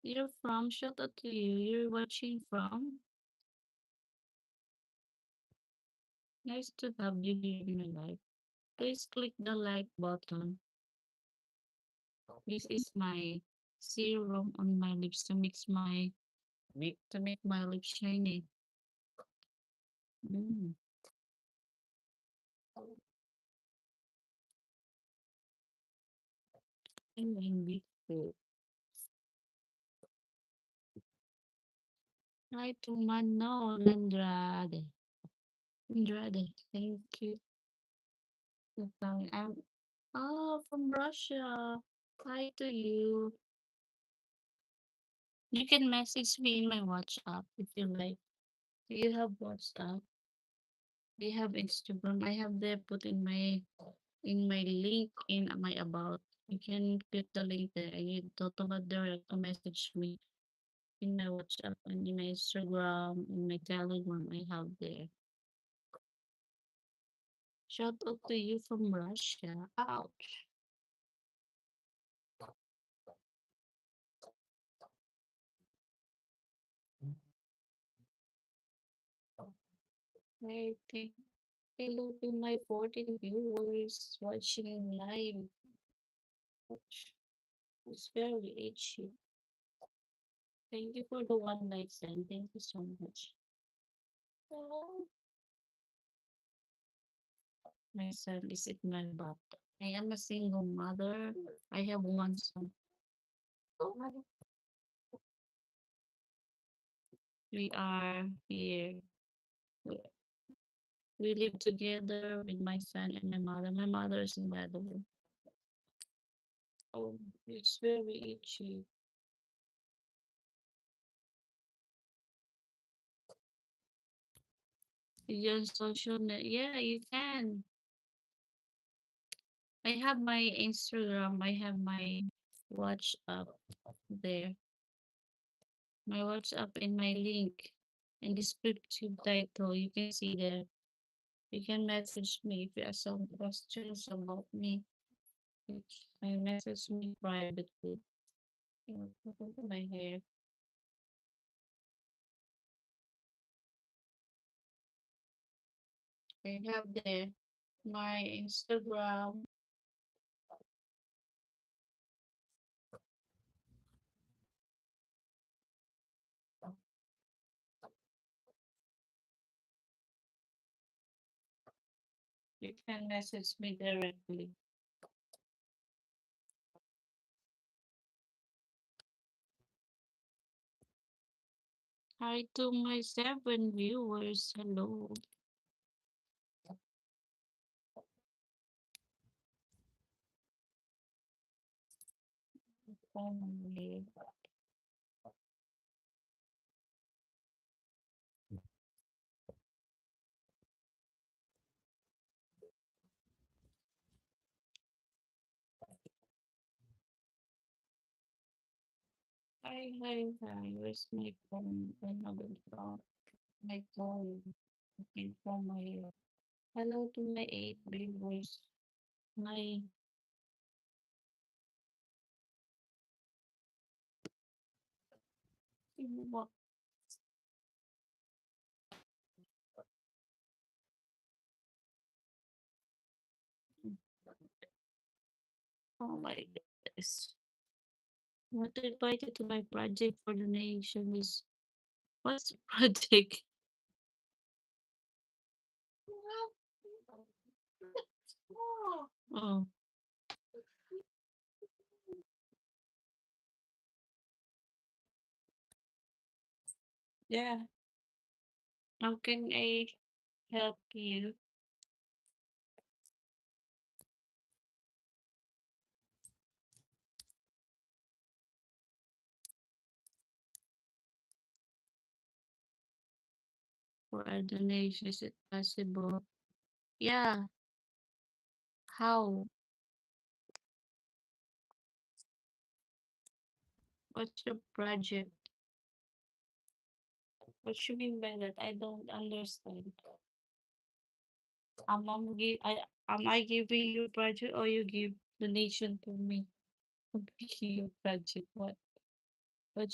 You're from? Shout out to you. You're watching from? Nice to have you here in my life. Please click the like button. This is my serum on my lips to make my lips shiny. Mm. And beautiful. Hi to Manon Andrade. Andrade, thank you. I'm from Russia. Hi to you. You can message me in my WhatsApp if you like. Do you have WhatsApp? Do you have Instagram? I have there put in my link in my about. You can click the link there and you totally direct to message me in my WhatsApp and in my Instagram, in my Telegram. I have there. Shout out to you from Russia. Ouch. I think hello to my 14 viewers watching live. Ouch. It's very itchy. Thank you for the one night stand. Thank you so much. Oh, my son is in my butt. I am a single mother. I have one son. Oh, we are here. We, we live together with my son and my mother. My mother is in bed. Oh, it's very itchy. You on social net? Yeah, you can. I have my Instagram. I have my WhatsApp there. My WhatsApp in my link in descriptive title. You can see there. You can message me if you have some questions about me. You can message me privately. Look at my hair. I have there my Instagram. You can message me directly. Hi to my 7 viewers. Hello. Family. Hi. Where's my phone? I haven't found my phone. Looking for my hello to my 8 viewers. My what? Oh my goodness. Want to invite you to my project for donation is what's the project? Oh, yeah. How can I help you? For a donation, is it possible? Yeah. How? What's your project? What you mean by that? I don't understand. Am I giving you project or you give donation to me? I'm giving you project. What?